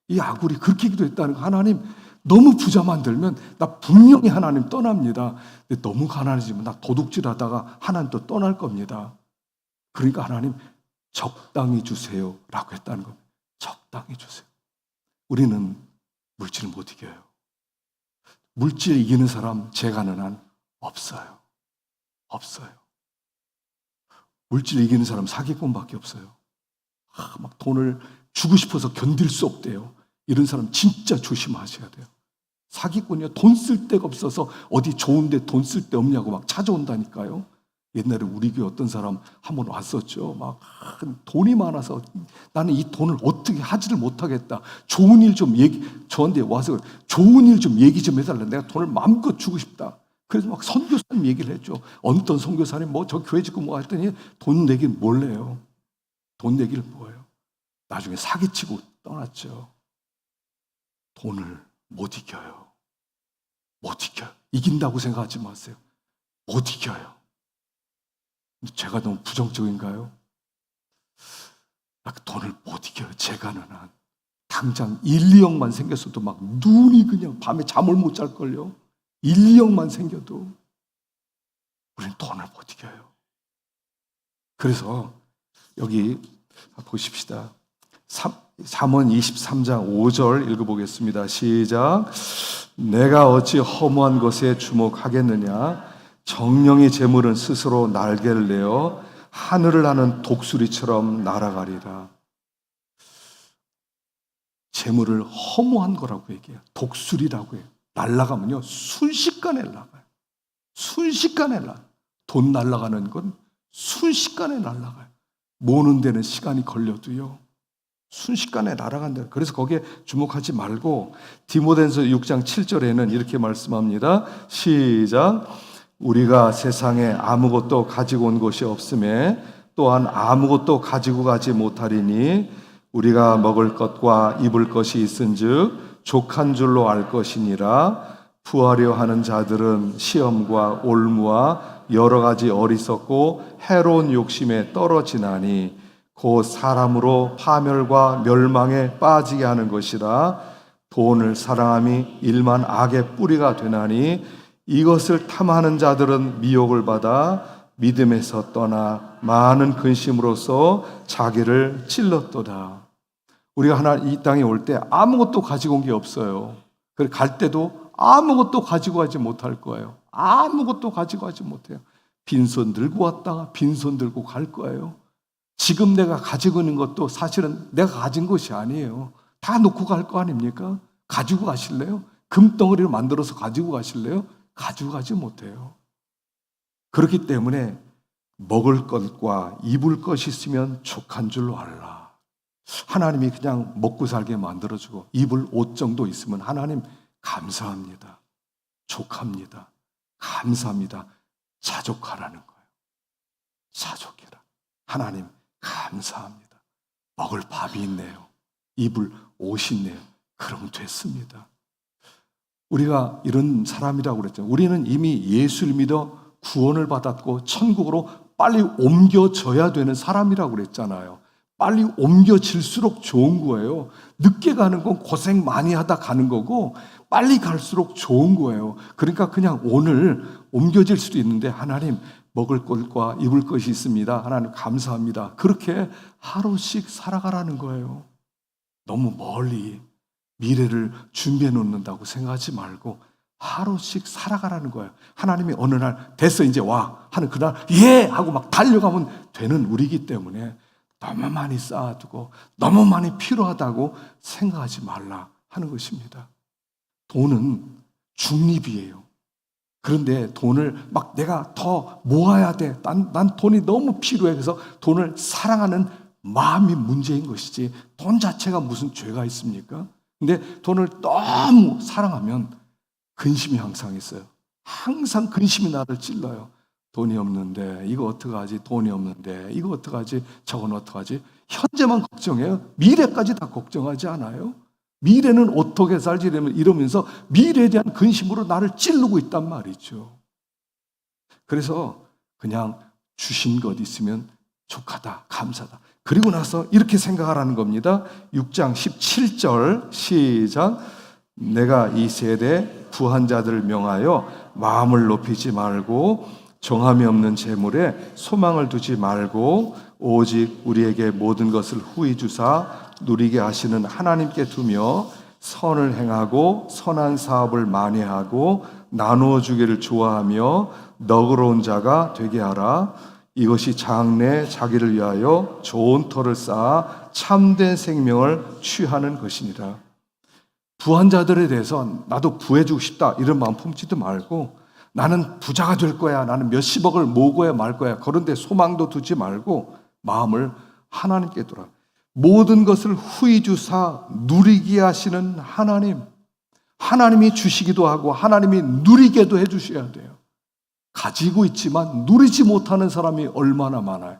이 아굴이 그렇게 기도했다는 거. 하나님 너무 부자 만들면 나 분명히 하나님 떠납니다. 근데 너무 가난해지면 나 도둑질하다가 하나님 또 떠날 겁니다. 그러니까 하나님 적당히 주세요 라고 했다는 겁니다. 적당히 주세요. 우리는 물질을 못 이겨요. 물질 이기는 사람 제 가는 한 없어요. 없어요. 물질 이기는 사람 사기꾼밖에 없어요. 막 돈을 주고 싶어서 견딜 수 없대요. 이런 사람 진짜 조심하셔야 돼요. 사기꾼이요. 돈 쓸 데가 없어서 어디 좋은데 돈 쓸 데 없냐고 막 찾아온다니까요. 옛날에 우리 교회 어떤 사람 한 번 왔었죠. 막 돈이 많아서 나는 이 돈을 어떻게 하지를 못하겠다. 좋은 일 좀 저한테 와서 좋은 일 좀 얘기 좀 해달라. 내가 돈을 마음껏 주고 싶다. 그래서 막 선교사님 얘기를 했죠. 어떤 선교사님 저 교회 짓고 뭐 했더니 돈 내길 몰래요. 돈 내길 뭐예요? 나중에 사기치고 떠났죠. 돈을 못 이겨요. 못 이겨요. 이긴다고 생각하지 마세요. 못 이겨요. 제가 너무 부정적인가요? 돈을 못 이겨요. 제가는 한 당장 1, 2억만 생겼어도 막 눈이 그냥 밤에 잠을 못 잘걸요. 1, 2억만 생겨도 우리는 돈을 못 이겨요. 그래서 여기 보십시다. 잠언 23장 5절 읽어보겠습니다. 시작. 내가 어찌 허무한 것에 주목하겠느냐. 정령의 재물은 스스로 날개를 내어 하늘을 나는 독수리처럼 날아가리라. 재물을 허무한 거라고 얘기해요. 독수리라고 해요. 날아가면요 순식간에 날아가요. 순식간에 날아가요. 돈 날아가는 건 순식간에 날아가요. 모으는 데는 시간이 걸려도요 순식간에 날아간다. 그래서 거기에 주목하지 말고 디모데전서 6장 7절에는 이렇게 말씀합니다. 시작. 우리가 세상에 아무것도 가지고 온 것이 없음에 또한 아무것도 가지고 가지 못하리니 우리가 먹을 것과 입을 것이 있은즉 족한 줄로 알 것이니라. 부하려 하는 자들은 시험과 올무와 여러 가지 어리석고 해로운 욕심에 떨어지나니 곧 사람으로 파멸과 멸망에 빠지게 하는 것이라. 돈을 사랑함이 일만 악의 뿌리가 되나니 이것을 탐하는 자들은 미혹을 받아 믿음에서 떠나 많은 근심으로써 자기를 찔렀도다. 우리가 하나 이 땅에 올 때 아무것도 가지고 온 게 없어요. 그리고 갈 때도 아무것도 가지고 가지 못할 거예요. 아무것도 가지고 가지 못해요. 빈손 들고 왔다가 빈손 들고 갈 거예요. 지금 내가 가지고 있는 것도 사실은 내가 가진 것이 아니에요. 다 놓고 갈 거 아닙니까? 가지고 가실래요? 금덩어리를 만들어서 가지고 가실래요? 가지고 가지 못해요. 그렇기 때문에 먹을 것과 입을 것이 있으면 족한 줄로 알라. 하나님이 그냥 먹고 살게 만들어주고 입을 옷 정도 있으면 하나님 감사합니다. 족합니다. 감사합니다. 자족하라는 거예요. 자족해라. 하나님 감사합니다. 먹을 밥이 있네요. 입을 옷이 있네요. 그럼 됐습니다. 우리가 이런 사람이라고 그랬죠. 우리는 이미 예수를 믿어 구원을 받았고 천국으로 빨리 옮겨져야 되는 사람이라고 그랬잖아요. 빨리 옮겨질수록 좋은 거예요. 늦게 가는 건 고생 많이 하다 가는 거고 빨리 갈수록 좋은 거예요. 그러니까 그냥 오늘 옮겨질 수도 있는데 하나님 먹을 것과 입을 것이 있습니다. 하나님 감사합니다. 그렇게 하루씩 살아가라는 거예요. 너무 멀리 미래를 준비해 놓는다고 생각하지 말고 하루씩 살아가라는 거예요. 하나님이 어느 날 됐어 이제 와 하는 그날 예 하고 막 달려가면 되는 우리이기 때문에 너무 많이 쌓아두고 너무 많이 필요하다고 생각하지 말라 하는 것입니다. 돈은 중립이에요. 그런데 돈을 막 내가 더 모아야 돼. 난 돈이 너무 필요해. 그래서 돈을 사랑하는 마음이 문제인 것이지 돈 자체가 무슨 죄가 있습니까? 근데 돈을 너무 사랑하면 근심이 항상 있어요. 항상 근심이 나를 찔러요. 돈이 없는데 이거 어떡하지? 돈이 없는데 이거 어떡하지? 저건 어떡하지? 현재만 걱정해요. 미래까지 다 걱정하지 않아요? 미래는 어떻게 살지 이러면서 미래에 대한 근심으로 나를 찌르고 있단 말이죠. 그래서 그냥 주신 것 있으면 족하다, 감사다. 그리고 나서 이렇게 생각하라는 겁니다. 6장 17절 시작. 내가 이 세대 부한 자들을 명하여 마음을 높이지 말고 정함이 없는 재물에 소망을 두지 말고 오직 우리에게 모든 것을 후히 주사 누리게 하시는 하나님께 두며 선을 행하고 선한 사업을 많이 하고 나누어 주기를 좋아하며 너그러운 자가 되게 하라. 이것이 장래 자기를 위하여 좋은 터를 쌓아 참된 생명을 취하는 것이니라. 부한 자들에 대해서 나도 부해주고 싶다 이런 마음 품지도 말고 나는 부자가 될 거야. 나는 몇십억을 모으고야 말 거야. 그런데 소망도 두지 말고 마음을 하나님께 두라. 모든 것을 후히 주사 누리게 하시는 하나님. 하나님이 주시기도 하고 하나님이 누리게도 해주셔야 돼요. 가지고 있지만 누리지 못하는 사람이 얼마나 많아요.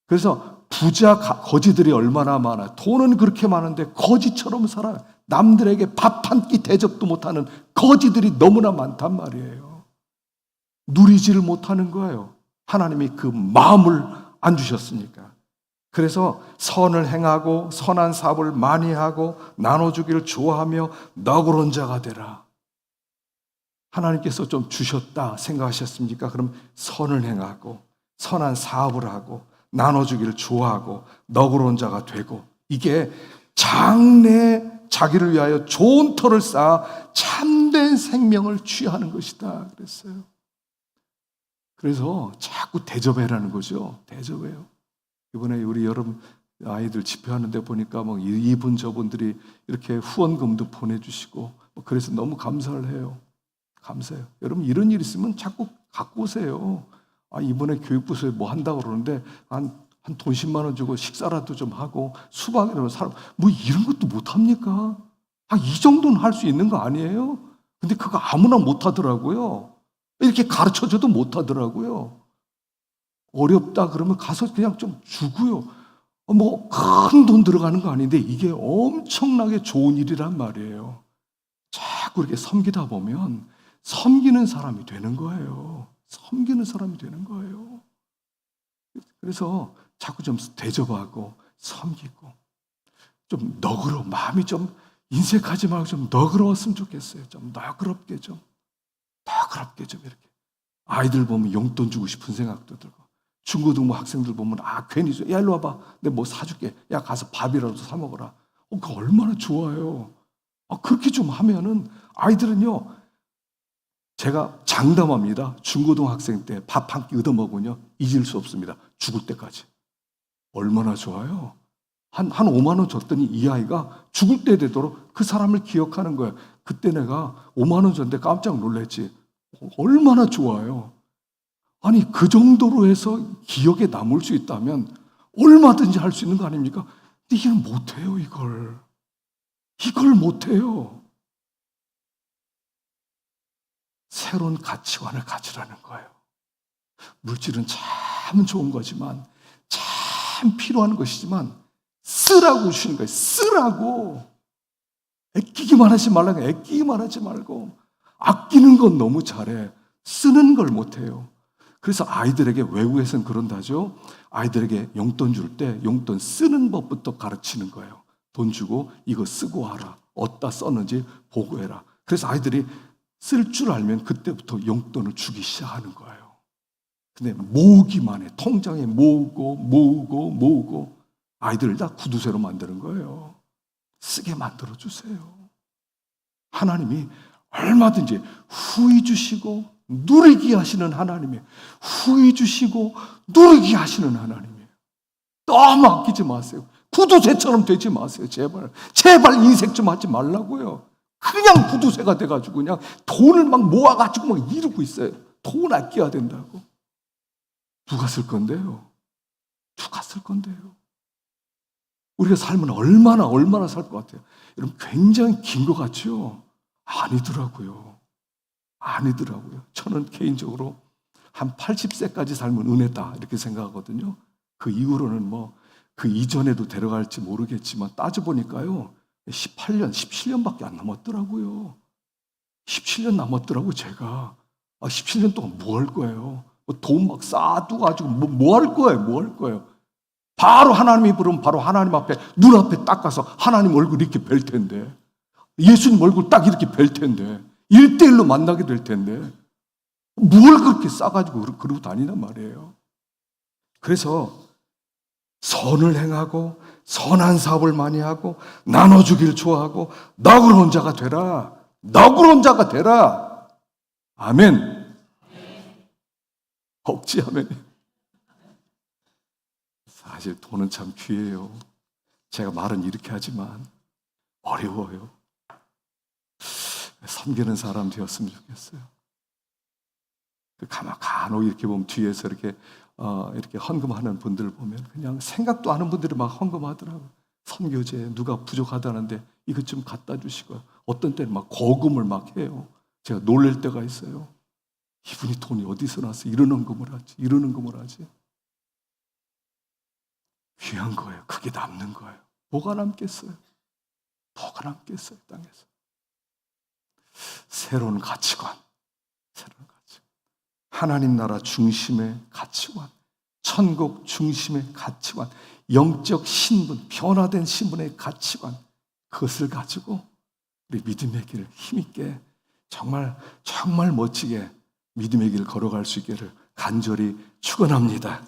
그래서 부자 거지들이 얼마나 많아요. 돈은 그렇게 많은데 거지처럼 살아요. 남들에게 밥 한 끼 대접도 못하는 거지들이 너무나 많단 말이에요. 누리지를 못하는 거예요. 하나님이 그 마음을 안 주셨으니까. 그래서 선을 행하고 선한 사업을 많이 하고 나눠주기를 좋아하며 너그러운 자가 되라. 하나님께서 좀 주셨다 생각하셨습니까? 그럼 선을 행하고 선한 사업을 하고 나눠주기를 좋아하고 너그러운 자가 되고 이게 장래 자기를 위하여 좋은 터를 쌓아 참된 생명을 취하는 것이다 그랬어요. 그래서 자꾸 대접해라는 거죠. 대접해요. 이번에 우리 여름 아이들 집회하는데 보니까 뭐 이분 저분들이 이렇게 후원금도 보내주시고 그래서 너무 감사를 해요. 감사해요. 여러분 이런 일 있으면 자꾸 갖고 오세요. 이번에 교육부서에 뭐 한다고 그러는데 한 돈 10만 원 주고 식사라도 좀 하고 수박이라도 사람 뭐 이런 것도 못 합니까? 이 정도는 할 수 있는 거 아니에요? 근데 그거 아무나 못 하더라고요. 이렇게 가르쳐줘도 못 하더라고요. 어렵다 그러면 가서 그냥 좀 주고요. 뭐 큰 돈 들어가는 거 아닌데 이게 엄청나게 좋은 일이란 말이에요. 자꾸 이렇게 섬기다 보면 섬기는 사람이 되는 거예요. 섬기는 사람이 되는 거예요. 그래서 자꾸 좀 대접하고 섬기고 좀 너그러워, 마음이 좀 인색하지 말고 좀 너그러웠으면 좋겠어요. 좀 너그럽게 좀 이렇게. 아이들 보면 용돈 주고 싶은 생각도 들고, 중고등부 학생들 보면 괜히 야 일로 와봐, 내가 뭐 사줄게, 야 가서 밥이라도 사 먹어라. 그거 얼마나 좋아요. 그렇게 좀 하면은 아이들은요, 제가 장담합니다. 중고등 학생 때 밥 한 끼 얻어먹으면요 잊을 수 없습니다. 죽을 때까지. 얼마나 좋아요. 한 5만 원 줬더니 이 아이가 죽을 때 되도록 그 사람을 기억하는 거예요. 그때 내가 5만 원 줬는데 깜짝 놀랐지. 얼마나 좋아요. 아니 그 정도로 해서 기억에 남을 수 있다면 얼마든지 할 수 있는 거 아닙니까? 근데 이걸 못해요. 이걸 못해요. 새로운 가치관을 가지라는 거예요. 물질은 참 좋은 거지만, 참 필요한 것이지만 쓰라고 주시는 거예요. 쓰라고. 아끼기만 하지 말라고. 아끼기만 하지 말고. 아끼는 건 너무 잘해. 쓰는 걸 못해요. 그래서 아이들에게, 외국에서는 그런다죠. 아이들에게 용돈 줄 때 용돈 쓰는 법부터 가르치는 거예요. 돈 주고 이거 쓰고 와라. 어디다 썼는지 보고해라. 그래서 아이들이 쓸 줄 알면 그때부터 용돈을 주기 시작하는 거예요. 근데 모으기만 해. 통장에 모으고 아이들을 다 구두쇠로 만드는 거예요. 쓰게 만들어 주세요. 하나님이 얼마든지 후히 주시고 누리게 하시는 하나님이에요. 후히 주시고 누리게 하시는 하나님이에요. 너무 아끼지 마세요. 구두쇠처럼 되지 마세요. 제발 인색 좀 하지 말라고요. 그냥 구두쇠가 돼가지고 그냥 돈을 막 모아가지고 막 이러고 있어요. 돈 아껴야 된다고. 누가 쓸 건데요? 누가 쓸 건데요? 우리가 살면 얼마나 살 것 같아요? 여러분, 굉장히 긴 것 같죠? 아니더라고요. 저는 개인적으로 한 80세까지 살면 은혜다 이렇게 생각하거든요. 그 이후로는 그 이전에도 데려갈지 모르겠지만 따져보니까요 18년, 17년밖에 안 남았더라고요. 17년 남았더라고요. 제가 17년 동안 뭐 할 거예요? 돈 막 쌓아두고 가지고 뭐 할 거예요? 바로 하나님이 부르면 바로 하나님 앞에, 눈앞에 딱 가서 하나님 얼굴 이렇게 뵐 텐데, 예수님 얼굴 딱 이렇게 뵐 텐데, 1대1로 만나게 될 텐데 뭘 그렇게 싸가지고 그러고 다니란 말이에요. 그래서 선을 행하고 선한 사업을 많이 하고 나눠주길 좋아하고 너그러운 자가 되라. 아멘. 억지하면. 사실 돈은 참 귀해요. 제가 말은 이렇게 하지만 어려워요. 섬기는 사람 되었으면 좋겠어요. 간혹 이렇게 보면 뒤에서 이렇게 헌금하는 분들을 보면 그냥 생각도 않은 분들이 막 헌금하더라고요. 선교제 누가 부족하다는데 이것 좀 갖다 주시고, 어떤 때는 막 거금을 막 해요. 제가 놀랄 때가 있어요. 이분이 돈이 어디서 나서 이런 헌금을 하지? 귀한 거예요. 그게 남는 거예요. 뭐가 남겠어요? 땅에서. 새로운 가치관. 하나님 나라 중심의 가치관, 천국 중심의 가치관, 영적 신분, 변화된 신분의 가치관, 그것을 가지고 우리 믿음의 길을 힘있게 정말 멋지게 믿음의 길을 걸어갈 수 있기를 간절히 축원합니다.